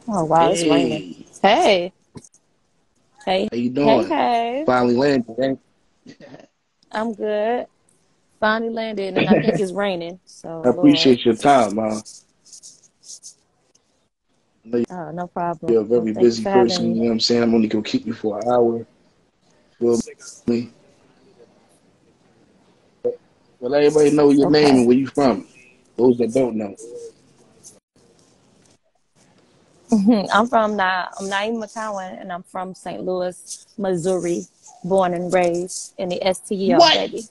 Oh wow, it's raining. Hey, Hey, hey, how you hey, doing? hey. Finally landed, right? I'm good. Finally landed, and I think it's raining. I So Lord, appreciate your time, man. I know no problem. you're a very Thank you busy for having person, me. you know what I'm saying? I'm only gonna keep you for an hour. Feel me? But let everybody know your name Okay. and where you from. Those that don't know. I'm Naima McCowan, and I'm from St. Louis, Missouri, born and raised in the STL, What? baby.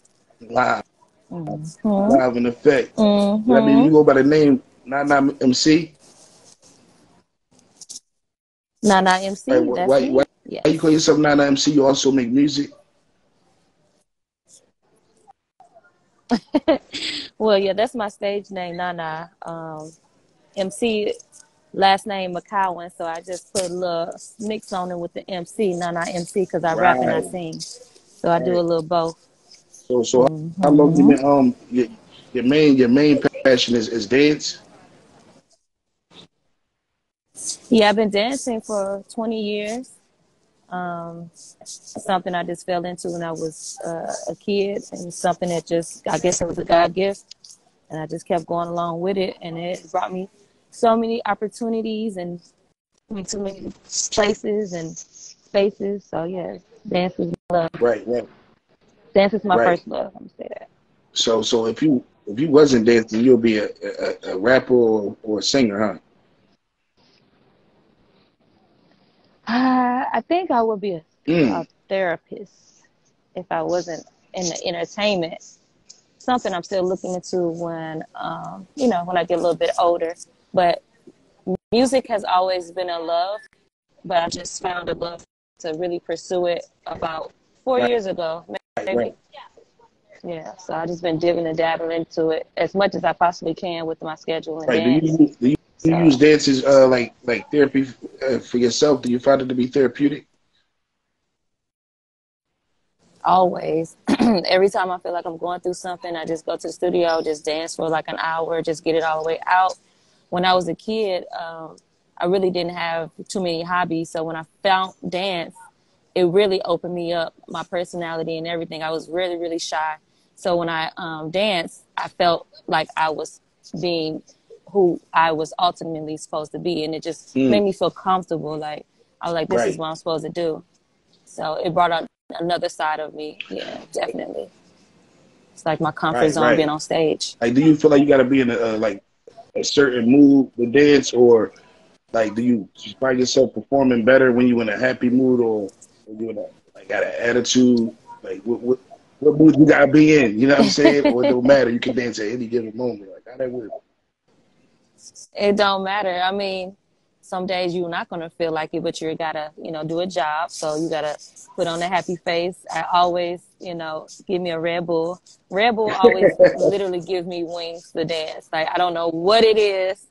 Live, Mm-hmm. live in effect. But I mean, Mm-hmm. you go by the name Nana MC. Nana Right? MC, that's me. Why you call Yes. yourself Nana MC? You also make music. Well, yeah, that's my stage name, Nana. MC last name McCowan, so I just put a little mix on it with the MC, Nana MC, because I rap and I Right, sing. So I do a right. little both. So how long you Hmm. been your main passion is dance? Yeah, I've been dancing for 20 years. Something I just fell into when I was a kid, and something that just, I guess it was a God gift, and I just kept going along with it, and it brought me so many opportunities and too many places and spaces. So yeah, dance is my love. Right, right, Dance is my right. first love. I'm gonna say that. So if you wasn't dancing, you'll be a rapper or a singer, huh? I think I would be a Mm, therapist if I wasn't in the entertainment. Something I'm still looking into when I get a little bit older. But music has always been a love, but I just found a love to really pursue it about 4 years ago, right, maybe. right, Yeah, so I just been digging and dabbling into it as much as I possibly can with my schedule and right. dance. Do you use So dance as like therapy for yourself? Do you find it to be therapeutic? always, every time I feel like I'm going through something, I just go to the studio, just dance for like an hour, just get it all the way out. When I was a kid, I really didn't have too many hobbies. So when I found dance, it really opened me up, my personality and everything. I was really, really shy. So when I danced, I felt like I was being who I was ultimately supposed to be. And it just Mm, made me feel comfortable. Like, I was like, this is right, what I'm supposed to do. So it brought out another side of me. Yeah, definitely. It's like my comfort right, zone being right. on stage. Like, do you feel like you got to be in like a certain mood to dance, or like do you find yourself performing better when you in a happy mood, or you in a like got an attitude? Like what mood you gotta be in? You know what I'm saying? Or it don't matter. You can dance at any given moment. Like how that work? It don't matter. I mean, some days you're not gonna feel like it, but you gotta, do a job. So you gotta put on a happy face. I always, give me a Red Bull. Red Bull always literally gives me wings to dance. Like I don't know what it is,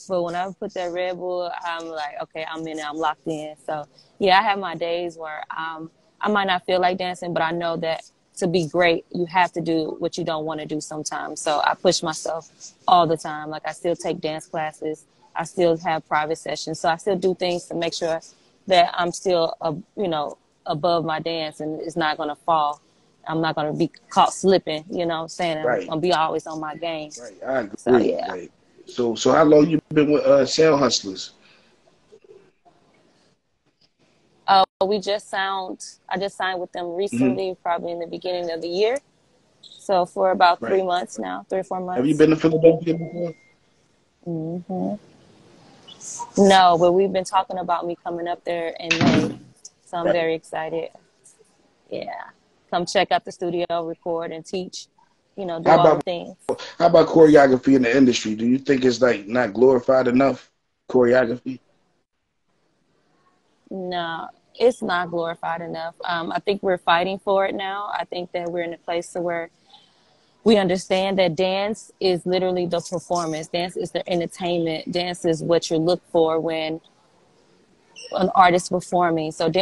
but when I put that Red Bull, I'm like, okay, I'm in it. I'm locked in. So yeah, I have my days where I might not feel like dancing, but I know that to be great, you have to do what you don't want to do sometimes. So I push myself all the time. Like I still take dance classes. I still have private sessions. So I still do things to make sure that I'm still, above my dance and it's not going to fall. I'm not going to be caught slipping, you know what I'm saying? I'm Right, going to be always on my game. right. I So agree. yeah. Like so how long you been with Sound Hustlers? I just signed with them Hmm. recently, probably in the beginning of the year. So for about Right. 3 months now, 3 or 4 Have you months. been to Philadelphia before? Hmm. No, but we've been talking about me coming up there in May. So I'm Right. very excited. Yeah. Come check out the studio, record and teach, do How all the about things. how about choreography in the industry? Do you think it's like not glorified enough? Choreography? No, it's not glorified enough. I think we're fighting for it now. I think that we're in a place to where we understand that dance is literally the performance. Dance is the entertainment. Dance is what you look for when an artist performing. So and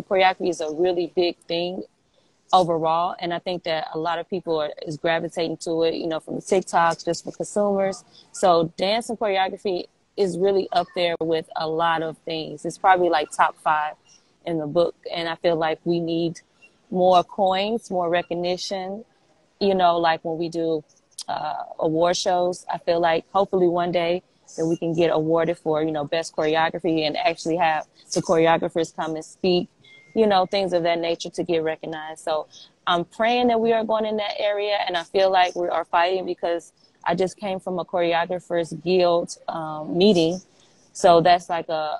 choreography is a really big thing overall. And I think that a lot of people is gravitating to it, from the TikToks, just for consumers. So dance and choreography is really up there with a lot of things. It's probably like top 5 in the book. And I feel like we need more coins, more recognition, you know, like when we do award shows. I feel like hopefully one day that we can get awarded for, you know, best choreography and actually have the choreographers come and speak, you know, things of that nature to get recognized. So I'm praying that we are going in that area, and I feel like we are fighting because I just came from a choreographers guild meeting. So that's like a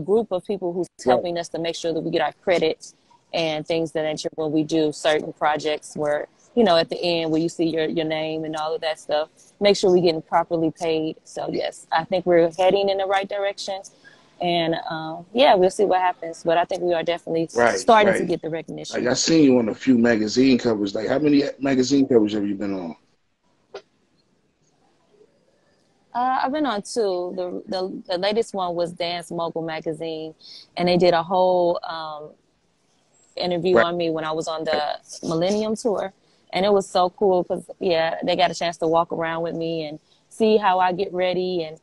group of people who's Right. helping us to make sure that we get our credit and things that nature when we do certain projects where, you know, at the end where you see your name and all of that stuff, make sure we're getting properly paid. So yes, I think we're heading in the right direction. And yeah, we'll see what happens. But I think we are definitely Right. starting to Right. get the Like recognition. I seen you on a few magazine covers. Like how many magazine covers have you been on? I've been on 2. The latest one was Dance Mogul magazine, and they did a whole interview Right. on me when I was on the Millennium Tour. And it was so cool because, yeah, they got a chance to walk around with me and see how I get ready and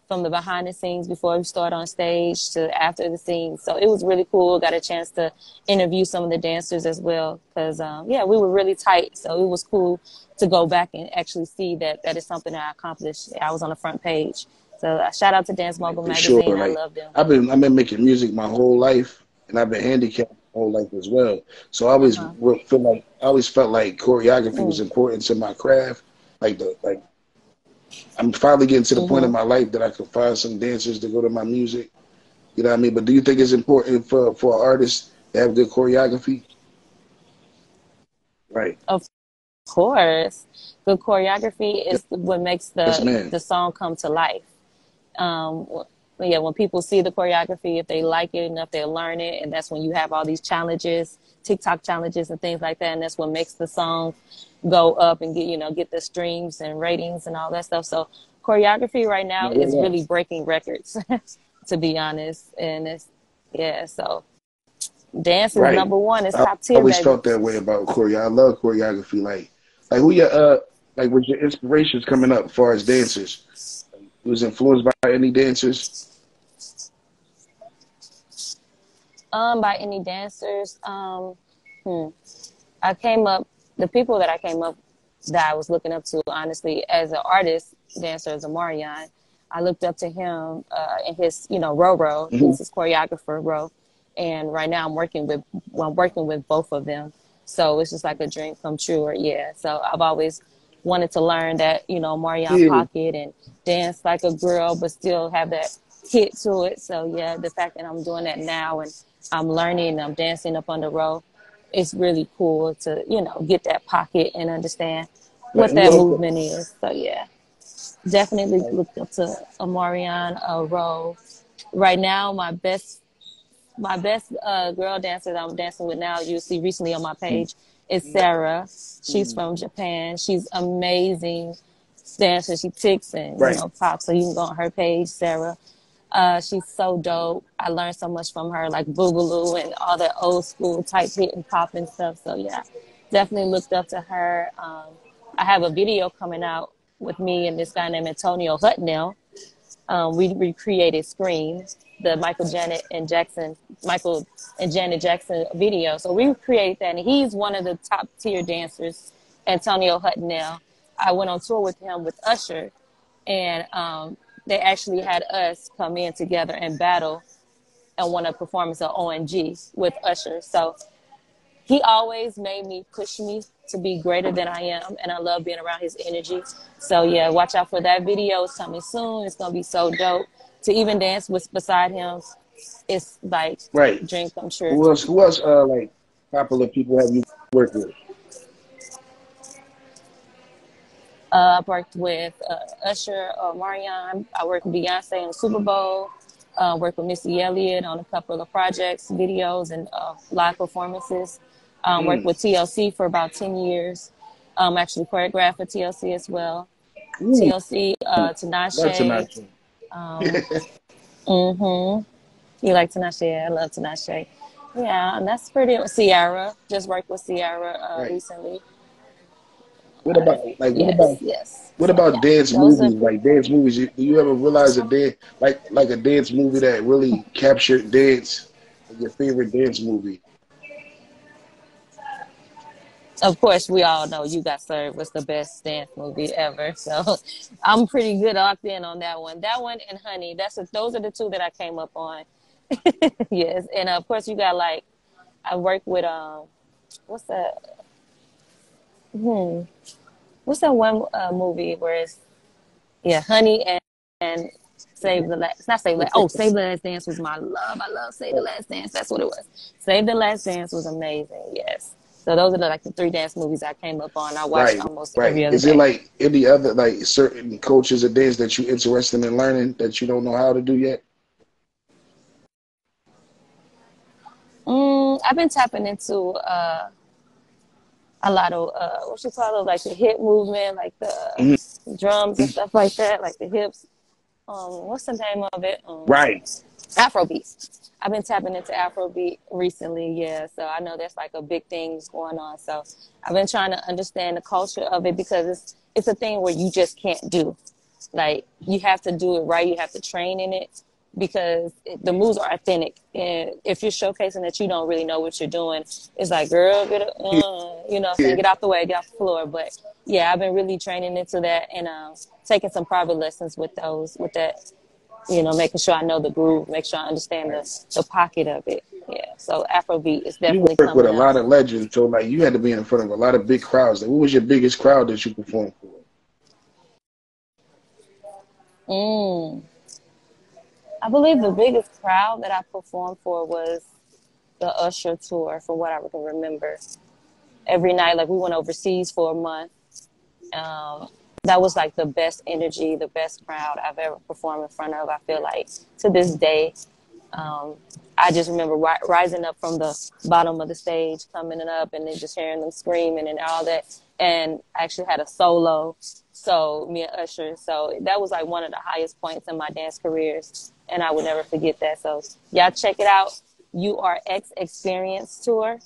from the behind the scenes before we start on stage to after the scenes. So it was really cool. Got a chance to interview some of the dancers as well because, yeah, we were really tight. So it was cool to go back and actually see that that is something that I accomplished. I was on the front page. So shout out to Dance Like Mogul for sure. magazine. I Like love them. I've been making music my whole life, and I've been handicapped my whole life as well. So Uh-huh. I always felt like choreography was Mm. important to my craft. Like I'm finally getting to the point in Mm-hmm. my life that I can find some dancers to go to my music. You know what I mean? But do you think it's important for an artist to have good choreography? Right. Of course. Good choreography is what makes Yes, man. the song come to life. Um, yeah, when people see the choreography, if they like it enough, they'll learn it, and that's when you have all these challenges, TikTok challenges, and things like that, and that's what makes the song go up and get the streams and ratings and all that stuff. So choreography right now No, is no, no. really breaking records, to be honest, and it's yeah. So dance is Right. number one. It's I top tier, always baby. felt that way about choreo. I love choreography. Like who your like was your inspirations coming up as far as dancers? You was influenced by any dancers? By any dancers? Hmm. I came up, the people that I came up that I was looking up to, honestly, as an artist, dancer, as a Marion, I looked up to him in his, Ro. Hmm. He's his choreographer, Ro. And right now I'm working with both of them. So it's just like a dream come true. Or yeah. So I've always wanted to learn that, Marion Yeah. pocket and dance like a girl, but still have that hit to it. So yeah, the fact that I'm doing that now and I'm learning and I'm dancing up on the row, it's really cool to, get that pocket and understand Right. what And you that also movement is. So yeah, definitely like, looked up to Amarian Rowe. Right now, my best girl dancer that I'm dancing with now, you see recently on my page, is Sarah. She's from Japan. She's amazing dancer. She ticks and right. pops. So you can go on her page, Sarah. She's so dope. I learned so much from her, like Boogaloo and all that old school type hit and pop and stuff. So yeah, definitely looked up to her. I have a video coming out with me and this guy named Antonio Hutnell. We recreated Scream, the Michael and Janet Jackson video. So we recreated that, and he's one of the top tier dancers, Antonio Hutnell. I went on tour with him with Usher, and they actually had us come in together and battle and won a performance of OMG with Usher. So he always made me push me to be greater than I am, and I love being around his energy. So yeah, watch out for that video. It's coming soon. It's gonna be so dope. To even dance with beside him, it's like Right. dream come true. Who else like popular people have you worked with? I've worked with Usher, Marion. I worked with Beyonce on the Super Bowl. Worked with Missy Elliott on a couple of projects, videos, and live performances. Worked Mm. with TLC for about 10 years. Actually choreographed for TLC as well. Ooh, TLC, love Tinashe. Tinashe. Um, mm-hmm. You like Tinashe? Yeah, I love Tinashe. Yeah, and that's pretty. Sierra, just worked with Sierra Right. recently. What about like Yes, yes. what So about yeah, dance those are movies? Like dance movies, do you ever realize a dance like a dance movie that really captured dance? Like your favorite dance movie? of course, we all know You Got Served was the best dance movie ever. So I'm pretty good locked in on that one. That one and Honey. Those are the two that I came up on. Yes, and of course you got like I work with what's that? Hmm, what's that one movie where it's yeah Honey and Save the Last. It's not Save the Last. Oh, Save the Last Dance was my love. I love Save the Last Dance. That's what it was. Save the Last Dance was amazing. Yes. So those are like the three dance movies I came up on. I watched Right, almost right. every other Is it day. like any other like certain coaches of dance that you interested in learning that you don't know how to do yet? I've been tapping into a lot of what you call it, like the hip movement, like the Mhm. drums and stuff like that, like the hips. What's the name of it? Right. Afrobeat. I've been tapping into Afrobeat recently, yeah. So I know that's like a big thing going on. So I've been trying to understand the culture of it because it's a thing where you just can't do. Like you have to do it right. You have to train in it because the moves are authentic. And if you're showcasing that you don't really know what you're doing, it's like, girl, you know what I'm saying? Yeah. Get off the way, get off the floor. But yeah, I've been really training into that and taking some private lessons with that, making sure I know the groove, make sure I understand the pocket of it. Yeah. So Afrobeat is You definitely work with a coming up. lot of legends, so like you had to be in front of a lot of big crowds. Like, what was your biggest crowd that you performed for? Mm. I believe the biggest crowd that I performed for was the Usher tour, from what I can remember. Every night, like we went overseas for a month. Um, that was like the best energy, the best crowd I've ever performed in front of. I feel like to this day, um, I just remember rising up from the bottom of the stage, coming up, and then just hearing them screaming and all that. And I actually had a solo, so me and Usher. So that was like one of the highest points in my dance careers, and I would never forget that. So y'all check it out. URX Experience Tour.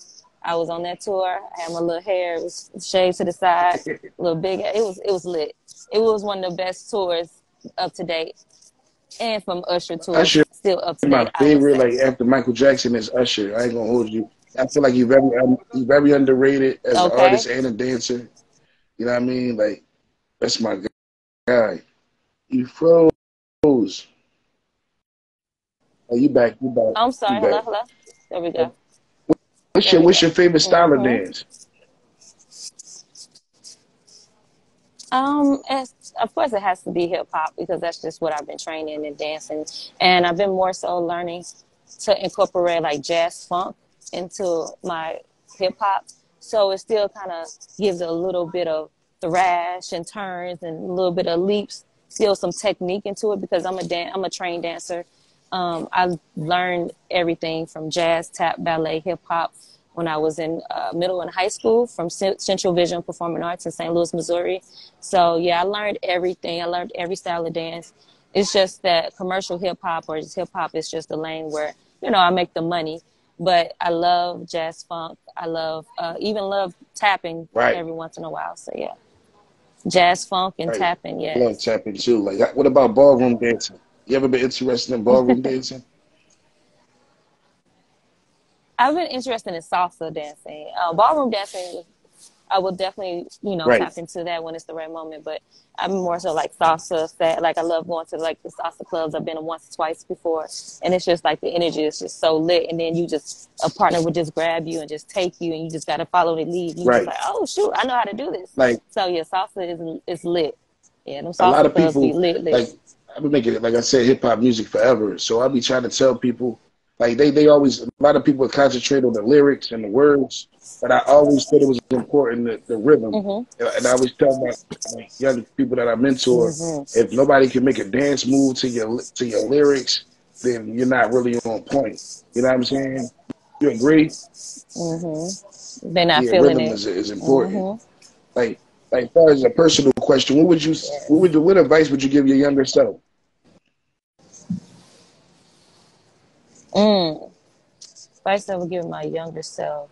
I was on that tour. I had my little hair, it was shaved to the side, a little big. It was lit. It was one of the best tours up to date, and from Usher tours, Usher, still up to my date, I would favorite, say. like after Michael Jackson, is Usher. I ain't gonna hold you. I feel like he's very underrated as an Okay. artist and a dancer. You know what I mean? Like that's my guy. You froze. Oh, you back? You back? I'm You sorry. Hello, back? hello. There we go. What's There your we What's go. your favorite style of hmm dance? of course, it has to be hip hop because that's just what I've been training and dancing, and I've been more so learning to incorporate like jazz funk into my hip hop. So it still kind of gives a little bit of thrash and turns and a little bit of leaps, still some technique into it because I'm a trained dancer. I learned everything from jazz, tap, ballet, hip hop when I was in middle and high school from Central Vision Performing Arts in St. Louis, Missouri. So yeah, I learned everything. I learned every style of dance. It's just that commercial hip hop or just hip hop is just the lane where I make the money. But I love jazz funk. I even love tapping Right, every once in a while. So yeah, jazz funk and right. tapping. I love Yes. tapping too. Like, what about ballroom dancing? You ever been interested in ballroom dancing? I've been interested in salsa dancing. Ballroom dancing, I will definitely, Right, tap into that when it's the right moment. But I'm more so like salsa. Like I love going to like the salsa clubs. I've been once, twice before, and it's just like the energy is just so lit. And then a partner would just grab you and just take you, and you just got to follow the lead. You just right. like, oh shoot, I know how to do this. Like So yeah, salsa is lit. Yeah, them a lot salsa of clubs be people, lit, lit. like I've been making it, like I said, hip hop music forever. So I'll be trying to tell people, like they always, a lot of people concentrate on the lyrics and the words, but I always thought it was important the rhythm. Mhm. And I always tell my young people that I mentor, Mhm. if nobody can make a dance move to your lyrics, then you're not really on point. You know what I'm saying? You agree? Mhm. They're not Yeah, feeling rhythm it. is important. Mhm. Like as far as a personal question, Yes. what advice would you give your younger self? Mm. Advice I would give my younger self.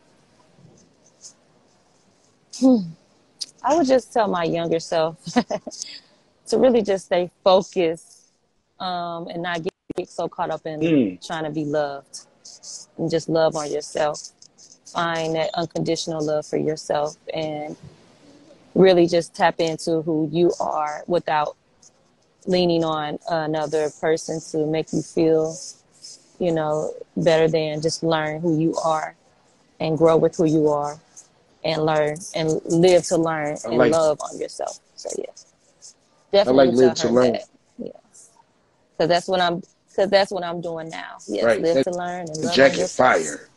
I would just tell my younger self to really just stay focused, and not get so caught up in Mm. trying to be loved, and just love on yourself. Find that unconditional love for yourself and really just tap into who you are without leaning on another person to make you feel, better than. Just learn who you are and grow with who you are and learn and live to learn I and like love on yourself. So yeah, I like definitely tell live to her learn. that. Yeah, because that's what I'm doing now. Yes, Right. live That to learn and love on jacket yourself. fire.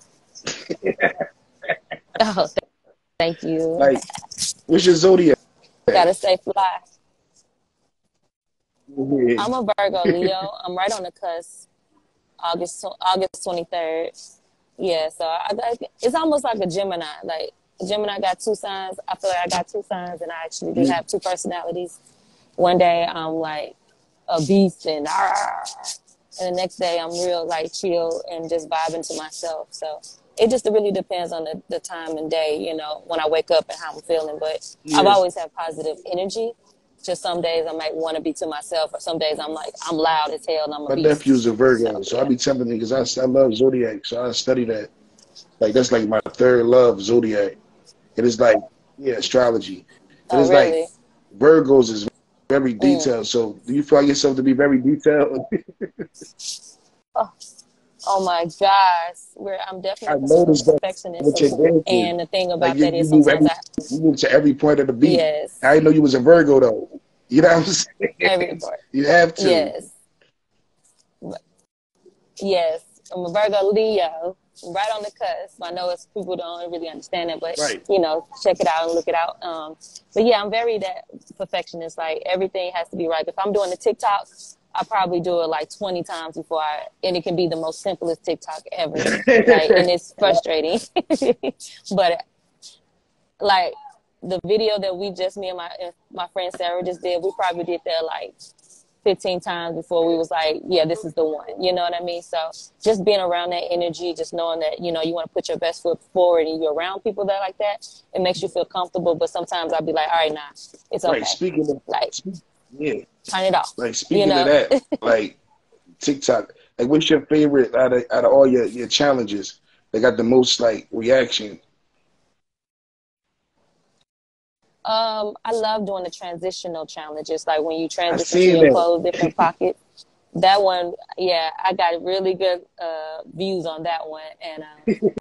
Oh, thank you. Like, what's your zodiac? Gotta stay fly. Yeah. I'm a Virgo Leo. I'm right on the cusp. August 23rd. Yeah, so it's almost like a Gemini. Like a Gemini got two signs. I feel like I got two signs, and I actually do have two personalities. One day I'm like a beast and the next day I'm real like chill and just vibing to myself. So it just really depends on the time and day, when I wake up and how I'm feeling. But I've Yeah. always had positive energy. Just some days I might want to be to myself, or some days I'm like I'm loud as hell and I'm a My nephew's beast. a So Virgo, so I yeah. be telling niggas I love zodiac, so I study that. Like that's like my third love, zodiac. It is like, yeah, astrology. It Oh is like really? Virgos is very Mm. detailed. So do you feel like yourself to be very detailed? Oh, oh my gosh, I'm definitely I a noticed that perfectionist, with your dances. and the thing Like about you, that you is move sometimes every you move to every point of the beat. I yes, didn't know you was a Virgo though. You know what I'm every saying? part, You have to. yes, yes. I'm a Virgo Leo, right on the cusp. I know it's people don't really understand it, but Right. check it out and look it out. But yeah, I'm very that perfectionist. Like everything has to be right. If I'm doing the TikTok, I probably do it like 20 times and it can be the most simplest TikTok ever. Like, and it's frustrating. But like the video that me and my friend Sarah just did, we probably did that like 15 times before we was like, yeah, this is the one. You know what I mean? So just being around that energy, just knowing that, you want to put your best foot forward and you're around people that like that, it makes you feel comfortable. But sometimes I'll be like, all right, nah, it's Right. okay. Speaking of, Like, yeah. turn it off, Like you speaking of know? that, like TikTok, like what's your favorite out of all your challenges that got the most like reaction? I love doing the transitional challenges, like when you I transition to seen your clothes, that. different pockets. That one, yeah, I got really good views on that one, and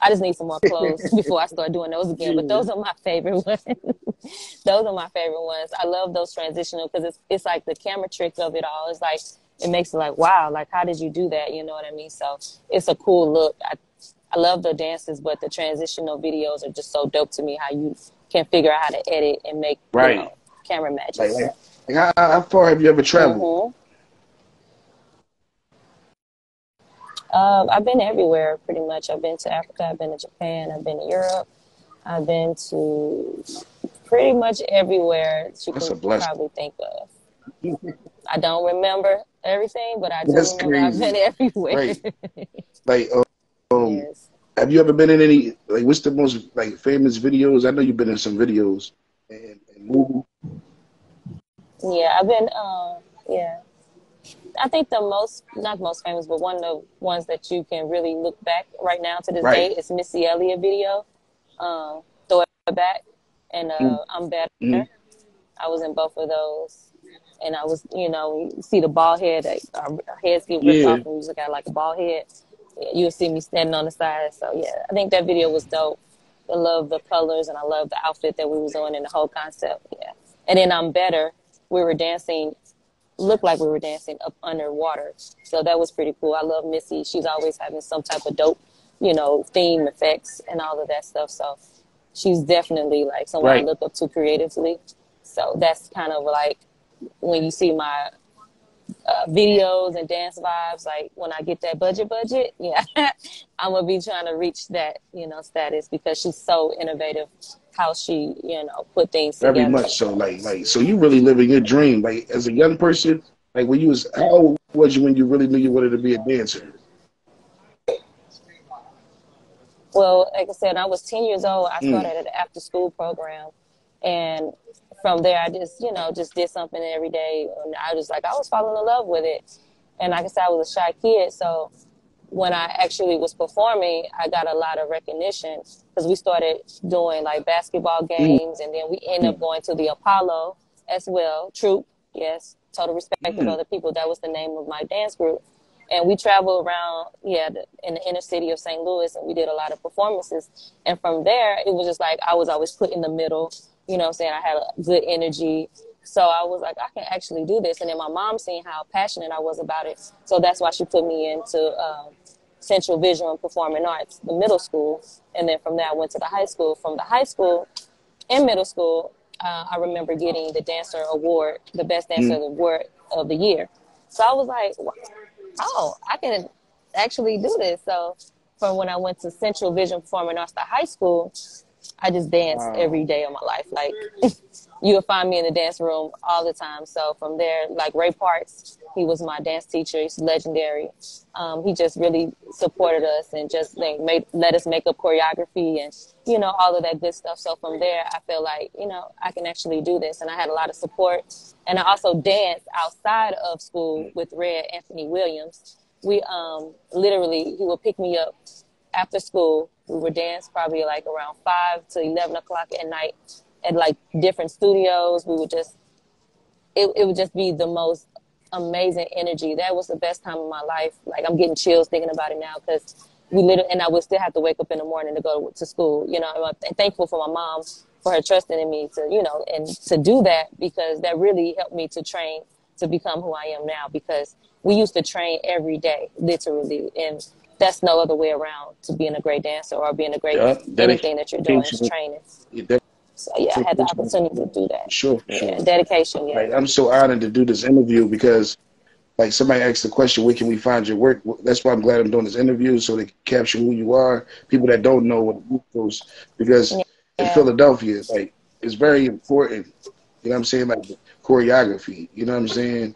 I just need some more clothes before I start doing those again. But Yeah. those are my favorite ones. Those are my favorite ones. I love those transitional because it's like the camera trick of it all. It's like it makes it like wow, like how did you do that? You know what I mean? So it's a cool look. I love the dances, but the transitional videos are just so dope to me. How you can figure out how to edit and make Right. camera Like, magic. like, So. like how far have you ever traveled? Mm-hmm. I've been everywhere pretty much. I've been to Africa, I've been to Japan, I've been to Europe, I've been to pretty much everywhere that you That's can a blessing. probably think of. I don't remember everything, but I do That's remember I've been crazy. everywhere. Right. Like, um, Yes. have you ever been in any like what's the most like famous videos? I know you've been in some videos and movies. Yeah, I've been, yeah. I think the most, not most famous, but one of the ones that you can really look back right now to this day Right. is Missy Elliott video, Throw It Back, and I'm Mm-hmm. Better. I was in both of those. And I was, you see the bald head, like, our heads get ripped Yeah. off and we just got like a bald head. Yeah, you'll see me standing on the side. So yeah, I think that video was dope. I love the colors and I love the outfit that we was on and the whole concept. Yeah. And then I'm Better. We were dancing, looked like we were dancing up underwater. So that was pretty cool. I love Missy. She's always having some type of dope, theme effects and all of that stuff. So she's definitely like someone I Right. look up to creatively. So that's kind of like when you see my videos and dance vibes, like when I get that budget, yeah, I'm gonna be trying to reach that, status because she's so innovative how she, put things Very together. much so. So So you really living your dream. Like as a young person, like when you was how old was you when you really knew you wanted to be a dancer? well, like I said, I was 10 years old. I started Mm. at an after school program, And from there, I just, just did something every day. And I was falling in love with it. And like I said, I was a shy kid. So when I actually was performing, I got a lot of recognition because we started doing like basketball games, and then we ended up going to the Apollo as well. Troop, yes, Total Respect of Mm. Other People. That was the name of my dance group. And we traveled around, in the inner city of St. Louis, and we did a lot of performances. And from there, it was just like I was always put in the middle. You know what I'm saying? I had a good energy. So I was like, I can actually do this. And then my mom seen how passionate I was about it. So that's why she put me into Central Visual and Performing Arts, the middle school. And then from there, I went to the high school. From the high school and middle school, I remember getting the dancer award, the best dancer Mm. award of the year. So I was like, oh, I can actually do this. So from when I went to Central Vision Performing Arts, the high school, I just danced Wow. every day of my life. Like you'll find me in the dance room all the time. So from there, like Ray Parks, he was my dance teacher. He's legendary. He just really supported us and just let us make up choreography and, all of that good stuff. So from there, I feel like, I can actually do this. And I had a lot of support. And I also danced outside of school with Red Anthony Williams. We literally, he would pick me up after school. We would dance probably like around 5 to 11 o'clock at night at like different studios. We would just, it would just be the most amazing energy. That was the best time of my life. Like I'm getting chills thinking about it now because we literally, and I would still have to wake up in the morning to go to school. I'm thankful for my mom for her trusting in me to, and to do that because that really helped me to train to become who I am now because we used to train every day, literally. And that's no other way around to being a great dancer or being a great Yeah. anything that you're doing is Dedication. training. Yeah, So yeah, I had the opportunity to do that. sure, Yeah, sure. dedication. Yeah. Like I'm so honored to do this interview because like somebody asked the question, where can we find your work? That's why I'm glad I'm doing this interview so they can capture who you are. People that don't know what you post because in Yeah. Philadelphia, like it's very important. You know what I'm saying? Like choreography. You know what I'm saying?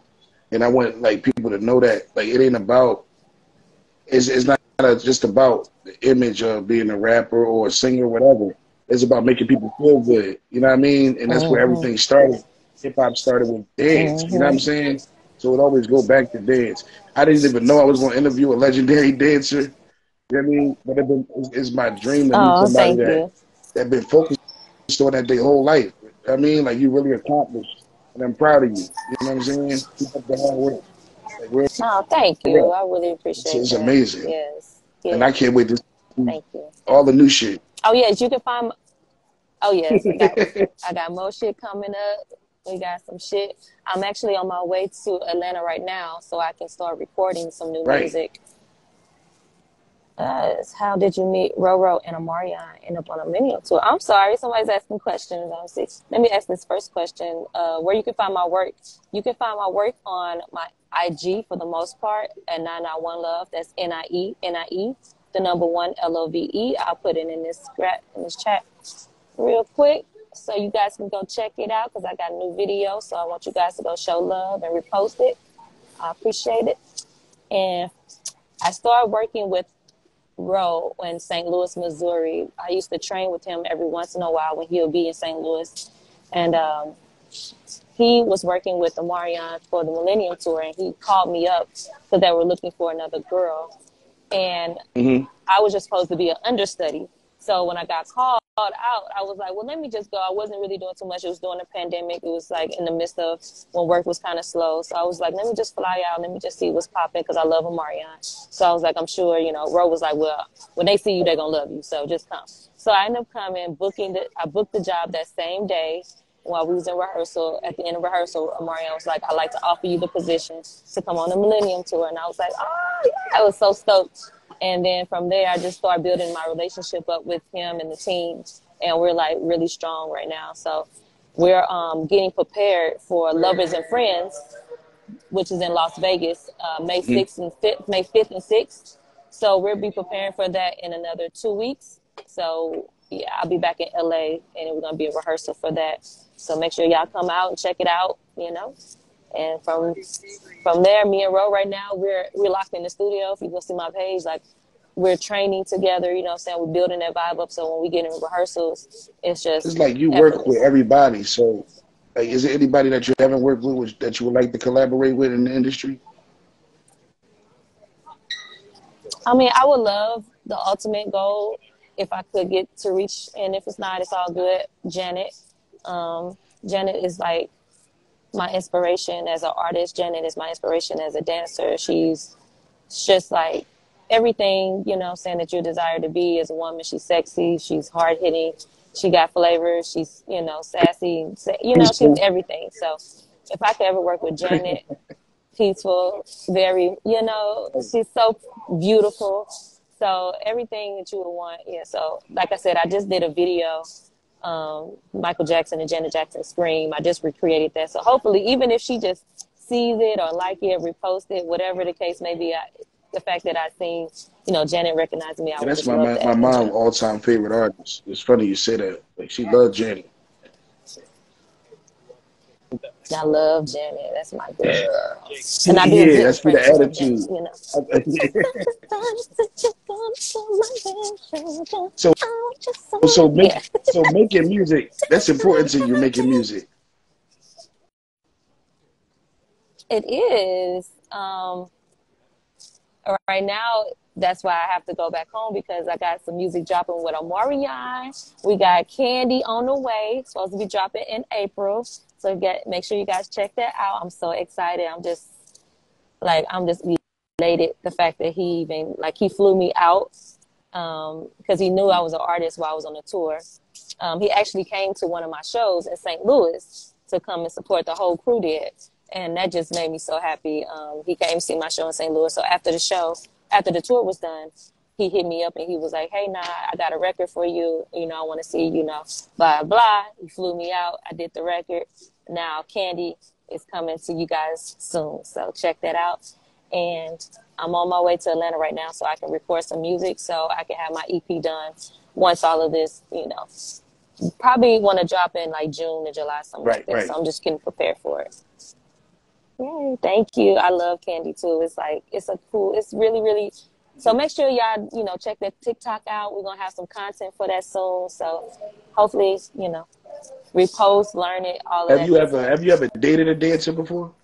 And I want like people to know that like it ain't about it's not just about the image of being a rapper or a singer or whatever. It's about making people feel good. You know what I mean? And that's where Mhm. everything started. Hip hop started with dance. You know what I'm Mhm. saying? So it always go back to dance. I didn't even know I was going to interview a legendary dancer. You know what I mean? But it's my dream to meet Oh, somebody thank you. that been focused on that their whole life. I mean, like you really accomplished, and I'm proud of you. You know what I'm saying? Keep up the hard work. Like real Oh, thank you. rap. I really It's, appreciate it's that. amazing, Yes. and I Yes. can't wait to see Thank you. all the new shit. Oh yes, you can find. Oh yes, I got more shit coming up. We got some shit. I'm actually on my way to Atlanta right now, so I can start recording some new Right. music. How did you meet Roro and Amarion end up on a mini tour? I'm sorry, somebody's asking questions. Let me ask this first question. Where you can find my work? You can find my work on my IG for the most part at 991 Love. That's NIE, the number one LOVE. I'll put it in this chat real quick so you guys can go check it out because I got a new video. So I want you guys to go show love and repost it. I appreciate it. And I started working with Roe in St. Louis, Missouri. I used to train with him every once in a while when he'll be in St. Louis. And he was working with the Marion for the Millennium Tour, and he called me up because they were looking for another girl. And Hmm. I was just supposed to be an understudy. So when I got called out, I was like, well, let me just go. I wasn't really doing too much. It was during the pandemic. It was like in the midst of when work was kind of slow. So I was like, let me just fly out. Let me just see what's popping because I love Omarion. So I was like, I'm sure, Ro was like, well, when they see you, they're going to love you. So just come. So I ended up coming, I booked the job that same day while we was in rehearsal. At the end of rehearsal, Omarion was like, I'd like to offer you the position to come on the Millennium Tour. And I was like, oh, yeah. I was so stoked. And then from there, I just started building my relationship up with him and the team. And we're like really strong right now. So we're getting prepared for Lovers and Friends, which is in Las Vegas, May Hmm. 6th and 5th, May 5th and 6th. So we'll be preparing for that in another 2 weeks. So yeah, I'll be back in LA and we're going to be a rehearsal for that. So make sure y'all come out and check it out. And from there, me and Ro right now, we're locked in the studio. If you go see my page, like we're training together, you know what I'm saying? We're building that vibe up. So when we get in rehearsals, it's It's just like you work with effortless. everybody. So, like, is there anybody that you haven't worked with that you would like to collaborate with in the industry? I mean, I would love the ultimate goal if I could get to reach, and if it's not, it's all good. Janet. Janet is like my inspiration as an artist. Janet is my inspiration as a dancer. She's just like everything, you know, saying that you desire to be as a woman. She's sexy. She's hard hitting. She got flavor. She's, you know, sassy. You know, she's Peaceful. everything. So if I could ever work with Janet, peaceful, very, you know, she's so beautiful. So everything that you would want. Yeah. So like I said, I just did a video, Michael Jackson and Janet Jackson Scream. I just recreated that. So hopefully, even if she just sees it or like it, repost it, whatever the case may be, the fact that I seen, you know, Janet recognizing me, I Yeah, would that's just love my that in mom general. all time favorite artist. It's funny you say that. Like she loved Janet. I love Janet. That's my girl. And I do a Yeah, good that's be the French tip attitude. dance, you know. So so Yeah, make so making music, that's important to you making music. it is. Right now, that's why I have to go back home because I got some music dropping with Omarion. We got Candy on the way, supposed to be dropping in April. So make sure you guys check that out. I'm so excited. I'm just elated the fact that he even like he flew me out because he knew I was an artist while I was on the tour. He actually came to one of my shows in St. Louis to come and support. The whole crew did, and that just made me so happy. He came to see my show in St. Louis. So after the show, after the tour was done, he hit me up and he was like, "Hey, nah, I got a record for you. You know, I want to see, you know, blah blah." He flew me out. I did the record. Now Candy is coming to you guys soon, so check that out. And I'm on my way to Atlanta right now so I can record some music so I can have my EP done once all of this, you know, probably want to drop in like June or July, something like Right, that. So right. I'm just getting prepared for it. Yay, thank you. I love Candy too. It's like, it's really, really, so make sure y'all, you know, check that TikTok out. We're going to have some content for that soon. So hopefully, you know, repost, learn it, all of that good stuff. Have you ever dated a dancer before?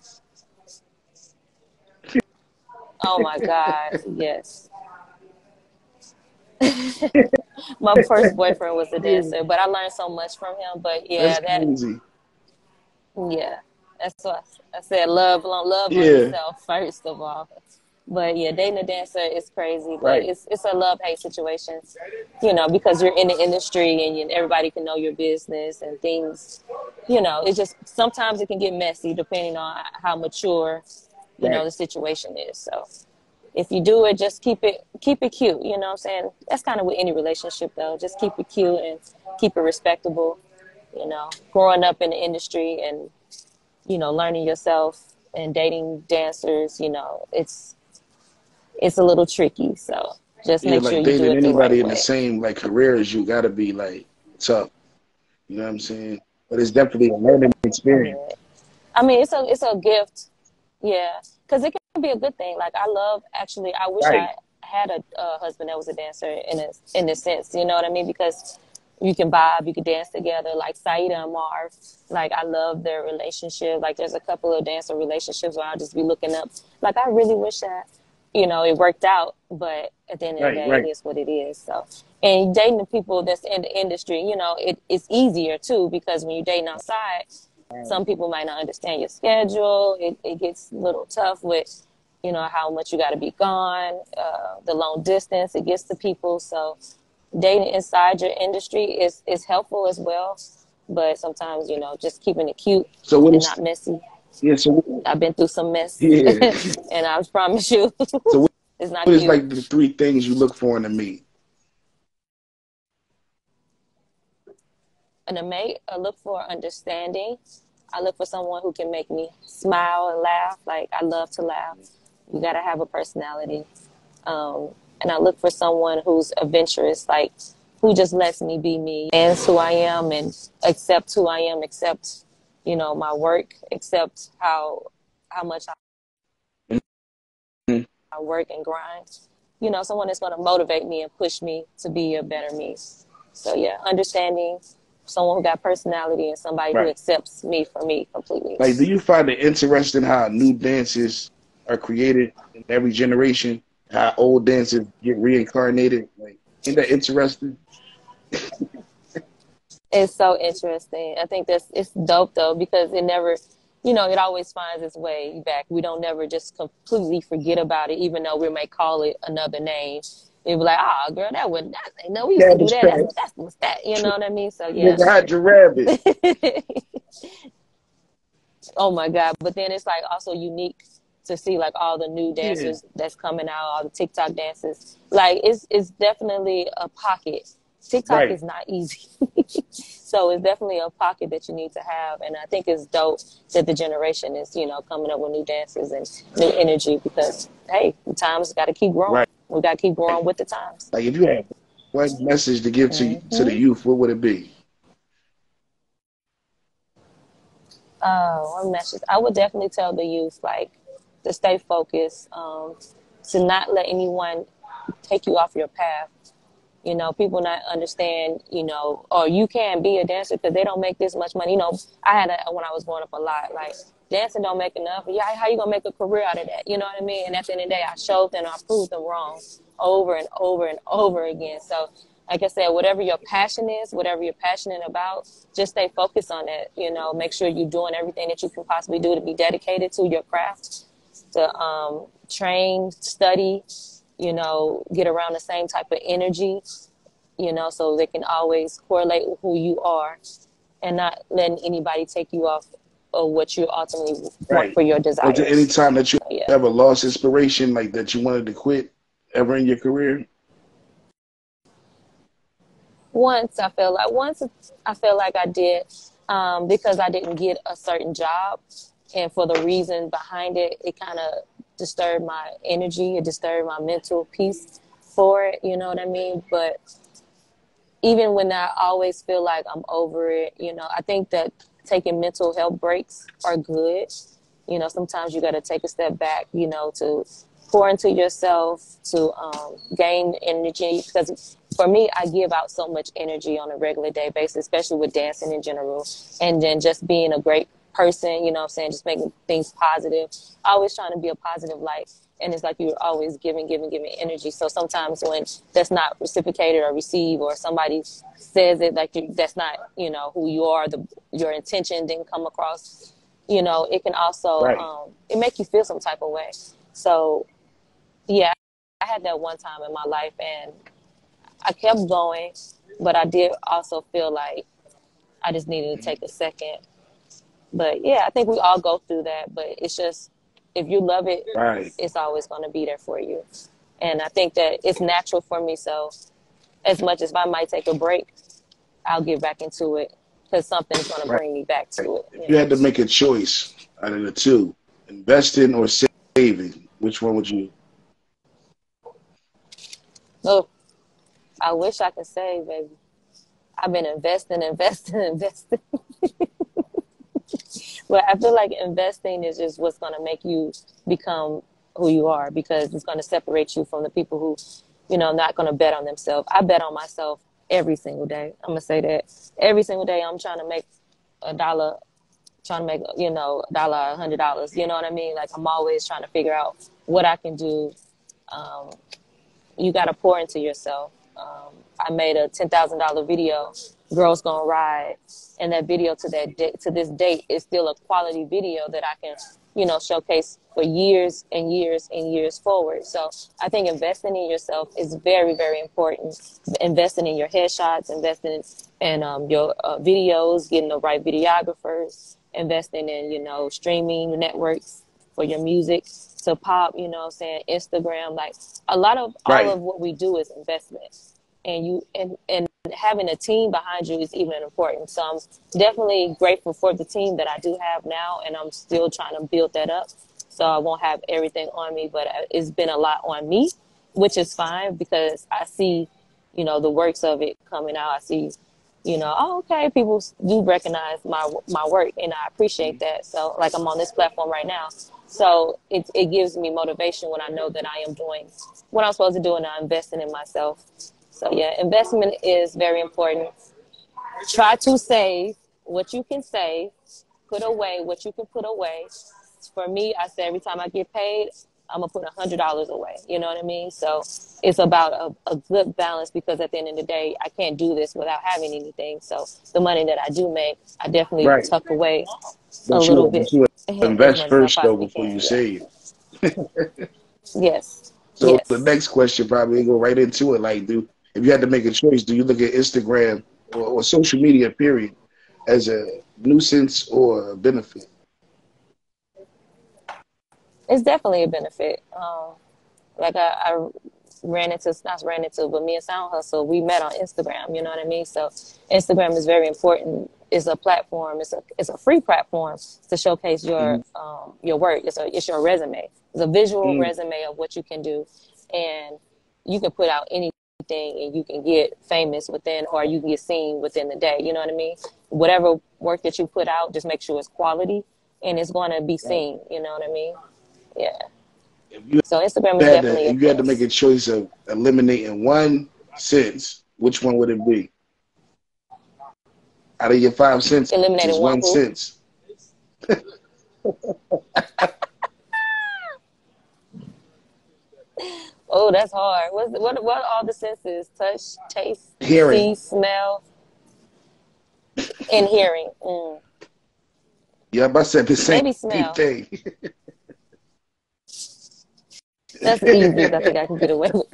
Oh my God. Yes. My first boyfriend was a Yeah, dancer, but I learned so much from him. But that's yeah, crazy. yeah, that's what I said. Love on Yeah, yourself first of all. But yeah, dating a dancer is crazy, but right. it's a love hate situation, you know, because you're in the industry and everybody can know your business and things, you know. It's just sometimes it can get messy depending on how mature, you know, Right. the situation is. So if you do it, just keep it cute. You know what I'm saying? That's kind of with any relationship though. Just keep it cute and keep it respectable. You know, growing up in the industry and you know learning yourself and dating dancers. You know, it's a little tricky. So just Yeah, make sure like you do dating it the right anybody in the way. same like career as you gotta be like tough. You know what I'm saying? But it's definitely a learning experience. Yeah. I mean, it's a gift. Yeah, because it can be a good thing. Like I love actually. I wish Right, I had a husband that was a dancer in a sense. You know what I mean? Because you can vibe, you can dance together. Like Saida and Marv. Like I love their relationship. Like there's a couple of dancer relationships where I'll just be looking up. Like I really wish that you know it worked out. But at the end of the right, day, it right. is what it is. So and dating the people that's in the industry, you know, it's easier too because when you're dating outside some people might not understand your schedule. It gets a little tough with, you know, how much you got to be gone, the long distance. It gets to people. So dating inside your industry is helpful as well. But sometimes, you know, just keeping it cute So what and is not messy. yeah, so I've been through some mess, yeah. and I promise you, So it's not what is cute. like the three things you look for in a mate? And a mate, I look for understanding. I look for someone who can make me smile and laugh. Like I love to laugh. You got to have a personality. And I look for someone who's adventurous, like who just lets me be me, and who I am, and accept who I am, accept you know my work, accept how much I work and grind. someone that's going to motivate me and push me to be a better me. So yeah, understanding someone who got personality and somebody who Right. accepts me for me completely. Like, do you find it interesting how new dances are created in every generation? How old dances get reincarnated? Like, ain't that interesting? It's so interesting. I think it's dope though because it never, it always finds its way back. We don't never just completely forget about it, even though we may call it another name. We'd be like, "Ah, girl, no, we used to do Cabbage that. Patch, That's what's that." You know what I mean? So yeah. nigga, Hydra Rabbit. Oh my God. But then it's like also unique to see like all the new Yeah, dancers that's coming out, all the TikTok dances. Like it's definitely a pocket. TikTok right. is not easy. So it's definitely a pocket that you need to have. And I think it's dope that the generation is, coming up with new dances and new energy because hey, the times gotta keep growing. Right. We gotta keep growing with the times. Like, if you had one message to give to the Hmm. youth, what would it be? One message. I would definitely tell the youth like to stay focused, to not let anyone take you off your path. People not understand, or you can be a dancer because they don't make this much money. I had when I was growing up a lot, like dancing don't make enough. Yeah, how you gonna make a career out of that? You know what I mean? And at the end of the day, I showed them, I proved them wrong over and over and over again. So, like I said, whatever your passion is, whatever you're passionate about, just stay focused on that. Make sure you're doing everything that you can possibly do to be dedicated to your craft, to train, study, get around the same type of energy, so they can always correlate with who you are and not letting anybody take you off of what you ultimately want Right. for your Was there any desires. time that you So, yeah. ever lost inspiration, like that you wanted to quit ever in your career? Once I feel like I did, because I didn't get a certain job, and for the reason behind it, it kind of disturbed my energy. It disturbed my mental peace for it. You know what I mean? But even when I always feel like I'm over it, I think that taking mental health breaks are good. Sometimes you got to take a step back, to pour into yourself, to gain energy. Because for me, I give out so much energy on a regular day basis, especially with dancing in general. And then just being a great person, what I'm saying, just making things positive, always trying to be a positive light. And it's like you're always giving energy. So sometimes when that's not reciprocated or received, or somebody says it like that's not, who you are, your intention didn't come across, it can also, Right. it make you feel some type of way. So yeah, I had that one time in my life and I kept going, but I did also feel like I just needed to take a second. But yeah, I think we all go through that, but it's just, if you love it, Right. it's always going to be there for you. And I think that it's natural for me. So as much as I might take a break, I'll get back into it because something's going to Right. bring me back to it. If you had to make a choice out of the two, investing or saving, which one would you? Oh, I wish I could say, baby. I've been investing. But I feel like investing is just what's going to make you become who you are because it's going to separate you from the people who, not going to bet on themselves. I bet on myself every single day. I'm going to say that every single day I'm trying to make a dollar, trying to make, dollar, $100. You know what I mean? Like I'm always trying to figure out what I can do. Um, you got to pour into yourself. I made a $10,000 video, Girls Gonna Ride, and that video to this date is still a quality video that I can, showcase for years and years and years forward. So I think investing in yourself is very, very important. Investing in your headshots, investing in your videos, getting the right videographers, investing in, streaming networks for your music to pop, Instagram, like a lot of all Right. of what we do is investment. And having a team behind you is even important. So I'm definitely grateful for the team that I do have now, and I'm still trying to build that up. So I won't have everything on me, but it's been a lot on me, which is fine because I see, the works of it coming out. I see, oh, okay, people do recognize my work, and I appreciate that. So like I'm on this platform right now. So it gives me motivation when I know that I am doing what I'm supposed to do and I'm investing in myself. So yeah, investment is very important. Try to save what you can save, put away what you can put away. For me, I say every time I get paid, I'm gonna put $100 away. You know what I mean? So it's about a good balance, because at the end of the day, I can't do this without having anything. So the money that I do make, I definitely Right. tuck away a But little but bit, you as invest much as I first though possibly before you can. Yeah. save. Yes. So the Yes. next question probably go right into it. Like, if you had to make a choice, do you look at Instagram or social media, period, as a nuisance or a benefit? It's definitely a benefit. Like I ran into, not ran into, but me and Sound Hustle, we met on Instagram. You know what I mean? So Instagram is very important. It's a platform. It's a free platform to showcase Mm-hmm. your work. It's your resume. It's a visual Mm-hmm. resume of what you can do, and you can put out anything, and you can get famous within, or you can get seen within the day. You know what I mean? Whatever work that you put out, just make sure it's quality, and it's going to be Right. seen. You know what I mean? Yeah. If you So Instagram is definitely a if you had to make plus. a choice of eliminating one sense, which one would it be? Out of your five senses, Eliminating one one who? sense. Oh, that's hard. What are all the senses? Touch, taste, Hearing. see, smell, and hearing. Yep, I said the same Maybe smell. thing. That's the easiest I think I can get away with.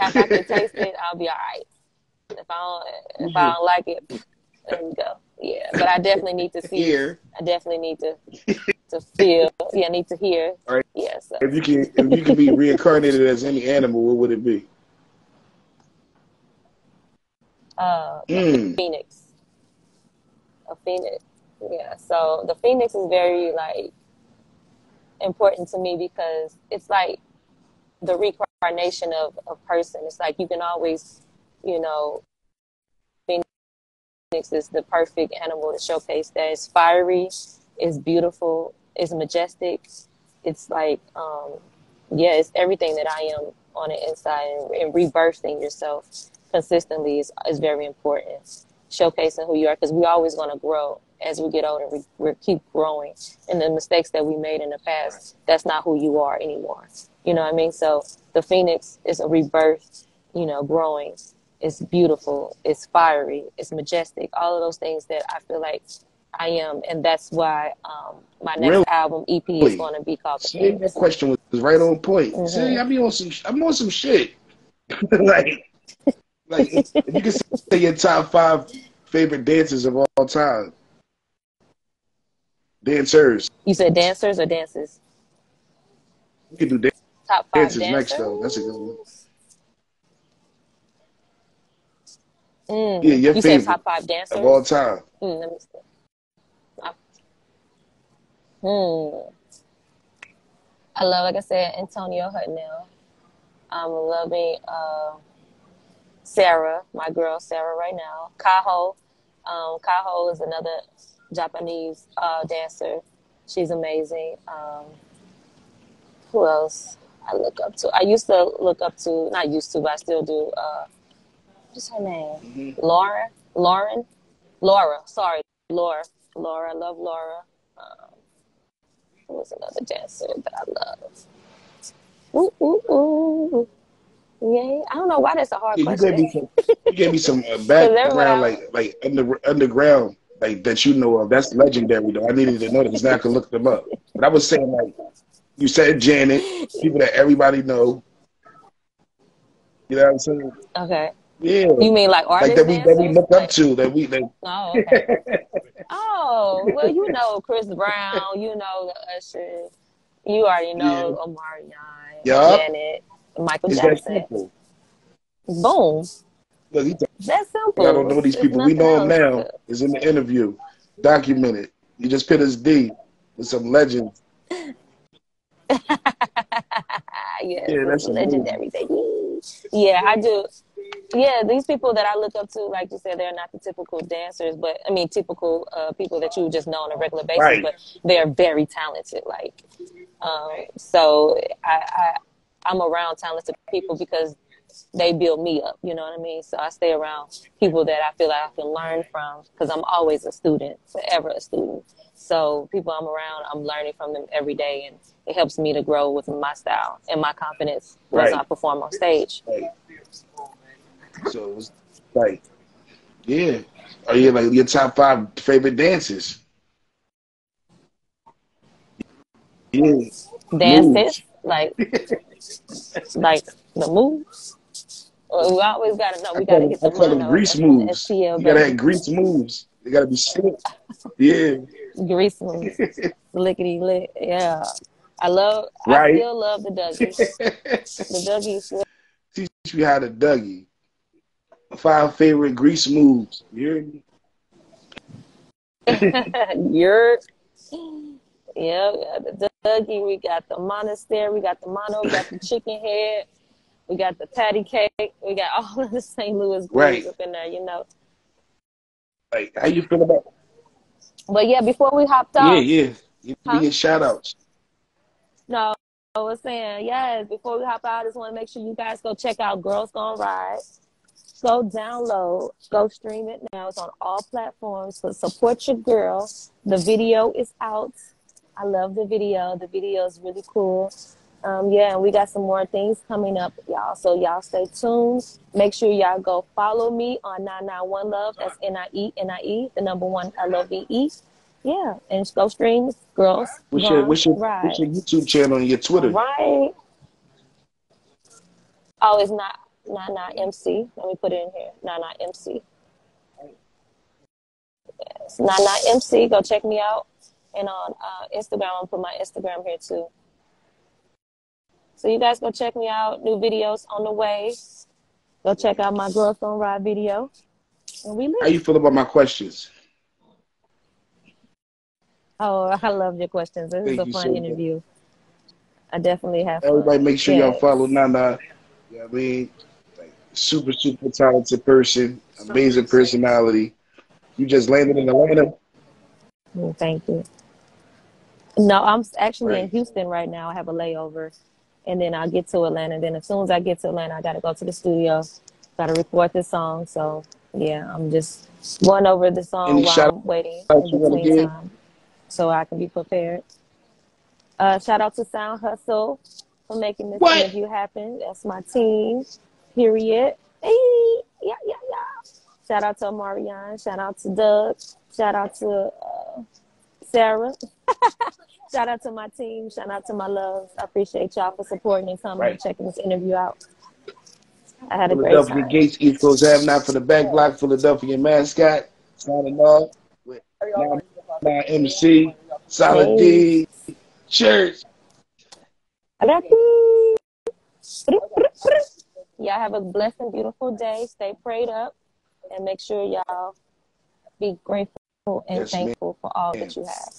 If I can taste it, I'll be all right. If I Yeah. don't like it, let me go. Yeah, but I definitely need to see. Hear. I definitely need to feel. Yeah, I need to hear. All right. Yeah, so If you could be reincarnated as any animal, what would it be? a Mm. phoenix. A phoenix. Yeah. So the phoenix is very like important to me, because it's like the reincarnation of a person. It's like you can always, you know, Phoenix is the perfect animal to showcase that. It's fiery, it's beautiful, it's majestic. It's like, yeah, it's everything that I am on the inside, and rebirthing yourself consistently is very important. Showcasing who you are, because we're always going to grow as we get older. We keep growing, and the mistakes that we made in the past, that's not who you are anymore. You know what I mean? So the phoenix is a rebirth, growing. It's beautiful, it's fiery, it's majestic, all of those things that I feel like I am. And that's why my next Really? album EP is going to be called The See, that Phoenix. question was right on point. See, Hmm. I'm on some shit. like, if you could say your top five favorite dancers of all time, dancers. You said dancers or dances? You can do Top five dancers next though. That's a good one. dancers? Yeah, your You said favorite top five of all dancers? time. Let me see. Hmm. I love, like I said, Antonio Hutnell. I'm loving Sarah, my girl Sarah right now. Kaho. Kaho is another Japanese dancer. She's amazing. Who else I look up to? I used to look up to, not used to, but I still do. What's her name? Hmm. Laura. Sorry, Laura. Laura. I love Laura. Um, who was another dancer that I love? Ooh, ooh, ooh. Yeah, I don't know why that's a hard Yeah, question. you gave me some Because everyone background, I, underground, like that you know of. That's legendary though. I needed to know that because now I can look them up. But I was saying like you said Janet, people that everybody know. You know what I'm saying? okay. Yeah, You mean like like artist that we dancers? look up Like, to oh, okay. Oh, well, Chris Brown, the Usher, you already yeah, know Omarion, yup. Janet, Michael It's that Jackson. simple. Boom. Look, That's I simple. don't know these It's people. We nothing know them else. now. It's in the interview, documented. You just put us D with some legends. Yes, Yeah, it's that's amazing. legendary, baby. Yeah, I do. yeah, these people that I look up to, like you said, they're not the typical dancers, but I mean, typical people that you would just know on a regular basis, Right, but they're very talented. Like, so I'm around talented people because they build me up. You know what I mean? So I stay around people that I feel like I can learn from because I'm always a student, forever a student. So people I'm around, I'm learning from them every day, and it helps me to grow with my style and my confidence once I right, perform on stage. right. So it's like, yeah. Are you like your top five favorite dances? Yeah, Dances, moves. like the moves. Well, we always gotta know. We gotta hit I the call them mono. grease That's from the moves. STL, You gotta baby. have grease moves. They gotta be slick. Yeah. Grease moves, lickety lick. Yeah, I Right. still love the Dougie. The Dougie is Teach you how to Dougie. Five favorite grease moves. You hear me? You're, yeah, we got the Dougie, we got the monastery, we got the mono, we got the chicken head, we got the patty cake, we got all of the St. Louis grooves Right. up in there, you know. Like, how you feel about? But yeah, before we hopped Yeah, off, yeah. Give me huh? your shout outs. No, I was saying, yes, before we hop out, I just want to make sure you guys go check out Girls Gone Ride. Go download, go stream it now. It's on all platforms. So support your girl. The video is out. I love the video. The video is really cool. Yeah, and we got some more things coming up, y'all. So y'all stay tuned. Make sure y'all go follow me on 991 Love. That's NIE, the number one LOVE. Yeah, and go stream Girls What's your Gone what's your what's Ride. your YouTube channel and your All Twitter? right. Oh, it's not MC. Let me put it in here. Not MC. It's not MC. Go check me out. And on Instagram, I'll put my Instagram here too. So you guys go check me out. New videos on the way. Go check out my Girls Gone Ride video. And we How you lit. feel about my questions? Oh, I love your questions. This is Thank a you fun so much. interview. I definitely have Everybody fun. make sure y'all follow Yes. Nana. You know what I mean? Like, super, super talented person, amazing personality. You just landed in Atlanta. Thank you. No, I'm actually in Right. Houston right now. I have a layover. And then I'll get to Atlanta. Then as soon as I get to Atlanta, I got to go to the studio. Got to record this song. So, yeah, I'm just going over the song Any while shout I'm waiting outs in you want to between give? time so I can be prepared. Shout out to Sound Hustle for making this What? interview happen. That's my team, period. Hey, yeah, yeah, yeah. Shout out to Marianne. Shout out to Doug. Shout out to Sarah. Shout out to my team. Shout out to my loves. I appreciate y'all for supporting and coming and Right. checking this interview out. I had a great Philadelphia time. Gates, East Coast Ave, not for the back block, Philadelphia mascot. Signing off with 9 MC, Solid Hey, D, Church. I got you. Y'all have a blessed and beautiful day. Stay prayed up and make sure y'all be grateful and Yes, thankful for all man. that you have.